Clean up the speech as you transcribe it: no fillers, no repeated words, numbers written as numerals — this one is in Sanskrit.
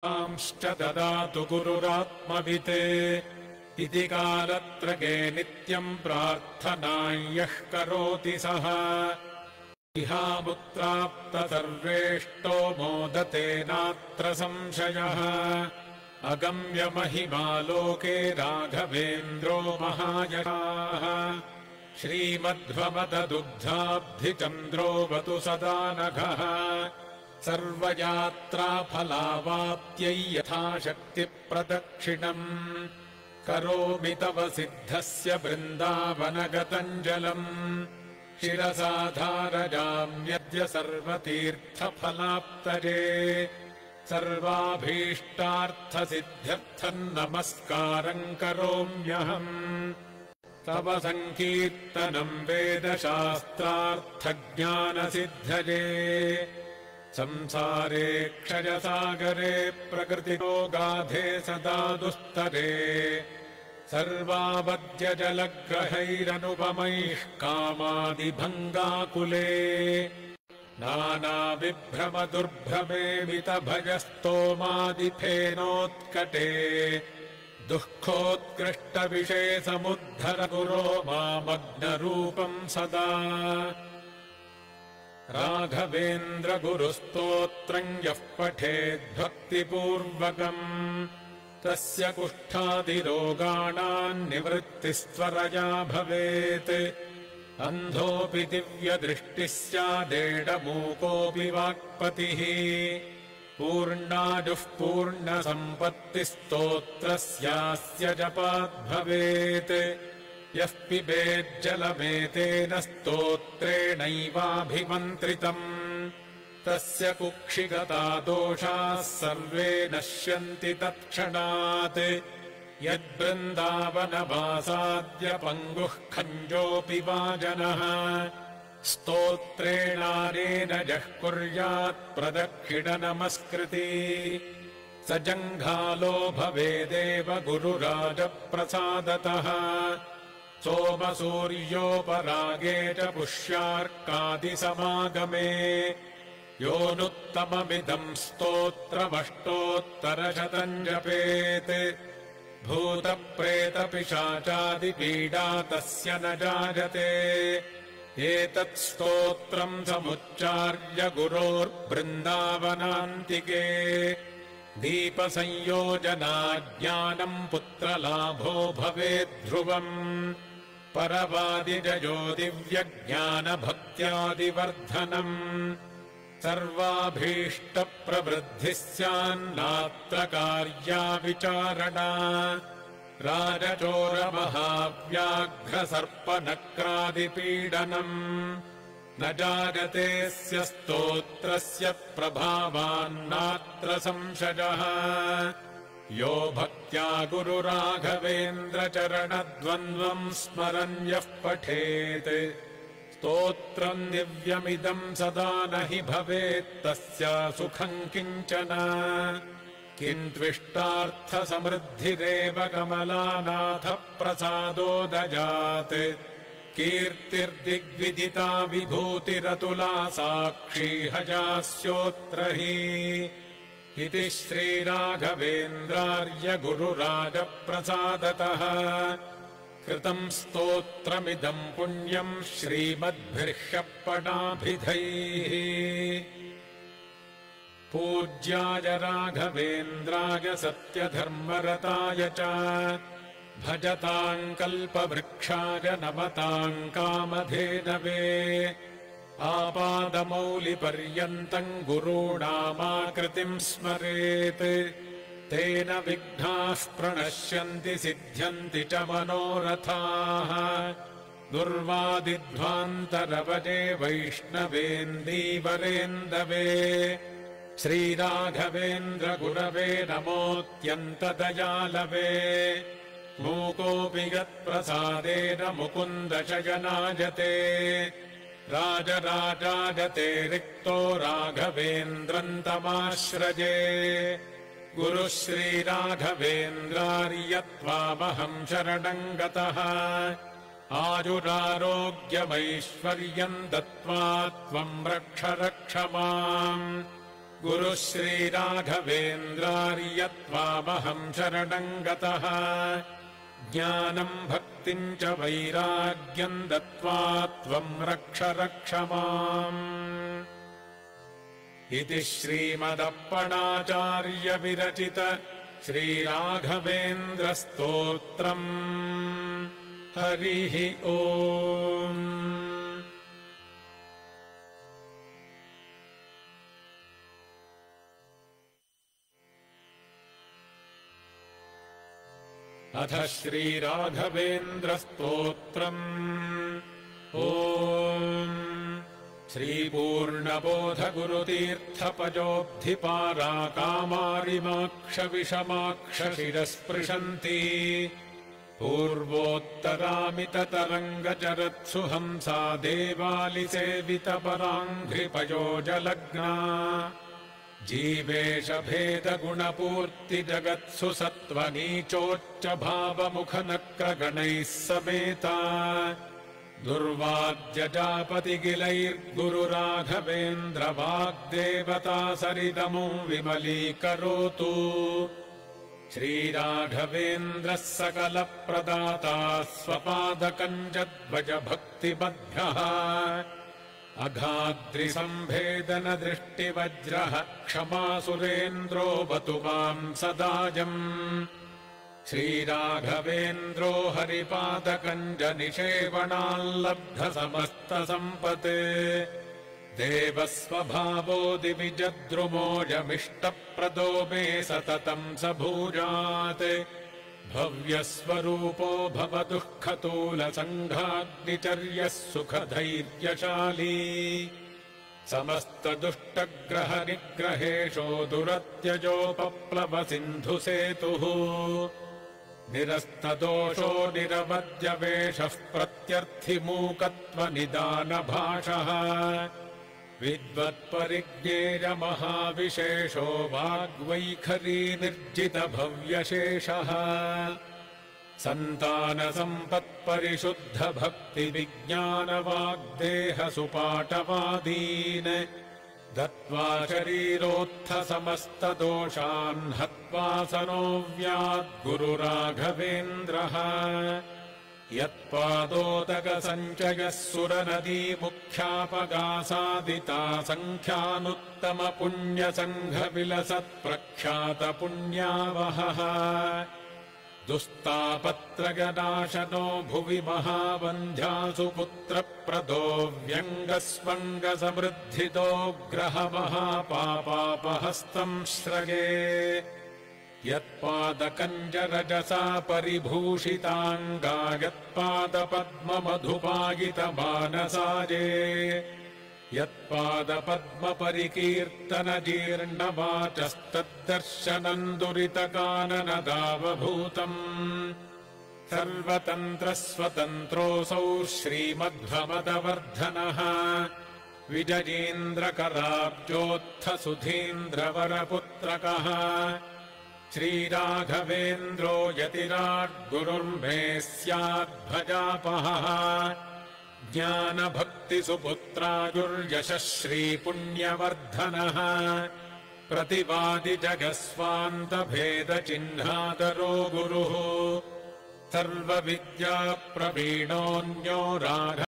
ंश्च ददातु गुरुरात्मवित् इति कालत्रये नित्यम् प्रार्थनाम् यः करोति सः इहामुत्राप्त सर्वेष्टो मोदते नात्र संशयः अगम्यमहिमा लोके राघवेन्द्रो महायशाः श्रीमध्वमददुग्धाब्धिचन्द्रोऽवतु सदा नघः सर्वयात्राफलावाप्त्यै यथाशक्तिप्रदक्षिणम् करोमि तव सिद्धस्य वृन्दावनगतम् जलम् शिरसा धारयाम्यद्य सर्वतीर्थफलाप्तये सर्वाभीष्टार्थसिद्ध्यर्थम् नमस्कारम् करोम्यहम् तव सङ्कीर्तनम् वेदशास्त्रार्थज्ञानसिद्धये संसारे क्षयसागरे प्रकृतिरोगाधे सदा दुस्तरे सर्वावद्यजलग्रहैरनुपमैः कामादिभङ्गाकुले नानाविभ्रमदुर्भ्रमेमितभयस्तोमादिफेनोत्कटे दुःखोत्कृष्टविषयसमुद्धर गुरो मामग्नरूपम् सदा राघवेन्द्रगुरुस्तोत्रम् यः पठेद्भक्तिपूर्वकम् तस्य कुष्ठादिरोगाणाम् निवृत्तिस्त्वरया भवेत् अन्धोऽपि दिव्यदृष्टिः स्यादेडमूकोऽपि वाक्पतिः पूर्णायुः पूर्णसम्पत्तिस्तोत्रस्यास्य जपाद्भवेत् यः पिबेज्जलमेतेन स्तोत्रेणैवाभिमन्त्रितम् तस्य कुक्षिगता दोषाः सर्वे नश्यन्ति तत्क्षणात् यद्वृन्दावनवासाद्य पङ्गुः खञ्जोऽपि वा जनः स्तोत्रेणानेन यः कुर्यात् प्रदक्षिणनमस्कृती स जङ्घालो भवेदेव गुरुराजप्रसादतः सोमसूर्योपरागे च पुष्यार्कादिसमागमे योऽनुत्तममिदम् स्तोत्रमष्टोत्तरशतम् जपेत् भूतप्रेतपिशाचादिपीडा तस्य न जायते एतत् स्तोत्रम् समुच्चार्य गुरोर्बृन्दावनान्तिके दीपसंयोजनाज्ञानम् पुत्रलाभो भवेद्ध्रुवम् परवादिजयो दिव्यज्ञानभक्त्यादिवर्धनम् सर्वाभीष्टप्रवृद्धिः स्यान्नात्र कार्या विचारणा राजचोरमहाव्याघ्रसर्पनक्रादिपीडनम् न जायतेऽस्य स्तोत्रस्य प्रभावान्नात्र संशयः यो भक्त्या गुरुराघवेन्द्रचरणद्वन्द्वम् स्मरन् यः पठेत् स्तोत्रम् दिव्यमिदम् सदा न हि भवेत्तस्य सुखम् किञ्चन किन्त्विष्टार्थसमृद्धिरेव कमलानाथप्रसादो दयात् कीर्तिर्दिग्विदिता विभूतिरतुला साक्षी हजास्योऽत्र हि इति श्रीराघवेन्द्रार्य गुरुराजप्रसादतः कृतम् स्तोत्रमिदम् पुण्यम् श्रीमद्भिर्ह्यपणाभिधैः पूज्याय राघवेन्द्राय सत्यधर्मरताय च भजताम् कल्पवृक्षाय नमताम् कामधेनवे आपादमौलिपर्यन्तम् गुरूणामाकृतिम् स्मरेत् तेन विघ्नाः प्रणश्यन्ति सिद्ध्यन्ति च मनोरथाः दुर्वादिध्वान्तरवजे वैष्णवेन्दीवरेन्दवे श्रीराघवेन्द्रगुरवे नमोऽत्यन्तदयालवे मूकोऽपि यत्प्रसादेन मुकुन्दशयनायते राजराजायते रिक्तो राघवेन्द्रम् तमाश्रजे गुरुः श्रीराघवेन्द्रार्यत्वामहम् शरणम् गतः आयुरारोग्यमैश्वर्यम् दत्त्वा त्वम् रक्ष रक्ष माम् गुरुः श्रीराघवेन्द्रार्यत्वामहम् शरणम् गतः ज्ञानम् भक्तिम् च वैराग्यम् दत्त्वा त्वम् रक्ष रक्ष माम् इति श्रीमदप्पणाचार्यविरचित श्रीराघवेन्द्रस्तोत्रम् हरिः ओम्। अथ श्रीराघवेन्द्रस्तोत्रम्। ॐ श्रीपूर्णबोधगुरुतीर्थपजोब्धिपाराकामारिमाक्षविषमाक्षशिरःस्पृशन्ति पूर्वोत्तरामिततरङ्गचरत्सु हंसा देवालिसेवितपराङ्घ्रिपयोजलग्ना जीवेशभेदगुणपूर्तिजगत्सु सत्त्वनीचोच्चभावमुखनक्रगणैः समेता दुर्वाद्यजापतिगिलैर्गुरुराघवेन्द्रवाग्देवता सरिदमु विमलीकरोतु। श्रीराघवेन्द्रः सकलप्रदाता स्वपादकञ्जध्वजभक्तिबद्धः अघाद्रिसम्भेदनदृष्टिवज्रः क्षमासुरेन्द्रो बतु माम् सदाजम्। श्रीराघवेन्द्रो हरिपादकञ्जनिषेवणाल्लब्धसमस्तसम्पत् देवस्वभावो दिविजद्रुमोऽयमिष्टप्रदो मे सततम् स भूयात् भव्यस्वरूपो भवदुःखतूलसङ्घाग्निचर्यः सुखधैर्यशाली समस्तदुष्टग्रहनिग्रहेशो दुरत्यजोपप्लवसिन्धुसेतुः निरस्तदोषो निरवद्यवेषः प्रत्यर्थिमूकत्वनिदानभाषः विद्वत्परिज्ञेयमहाविशेषो वाग्वैखरी निर्जितभव्यशेषः सन्तानसम्पत्परिशुद्धभक्तिविज्ञानवाग्देहसुपाटवादीन् दत्त्वा शरीरोत्थसमस्तदोषान् हत्वा सनोऽव्याद्गुरुराघवेन्द्रः यत्पादोदकसञ्चयः सुरनदीमुख्यापगासादिता सङ्ख्यानुत्तमपुण्यसङ्घविलसत्प्रख्यातपुण्यावहः दुस्तापत्रयनाशनो भुवि महावन्ध्यासु पुत्रप्रदो व्यङ्गस्वङ्गसमृद्धितो ग्रहमहापापापहस्तम् श्रये यत्पादकञ्जरजसा परिभूषिताङ्गा यत्पादपद्ममधुपायितमानसाजे यत्पादपद्मपरिकीर्तनजीर्णवाचस्तद्दर्शनम् दुरितकाननदावभूतम् सर्वतन्त्रस्वतन्त्रोऽसौ श्रीमध्वमदवर्धनः विजयीन्द्रकराब्जोत्थसुधीन्द्रवरपुत्रकः श्रीराघवेन्द्रो यतिराड्गुरुर्मे स्याद्भजापहः ज्ञानभक्तिसुपुत्रायुर्यशः प्रतिवादिजगस्वान्तभेदचिह्नादरो गुरुः सर्वविद्याप्रवीणोऽन्यो राघ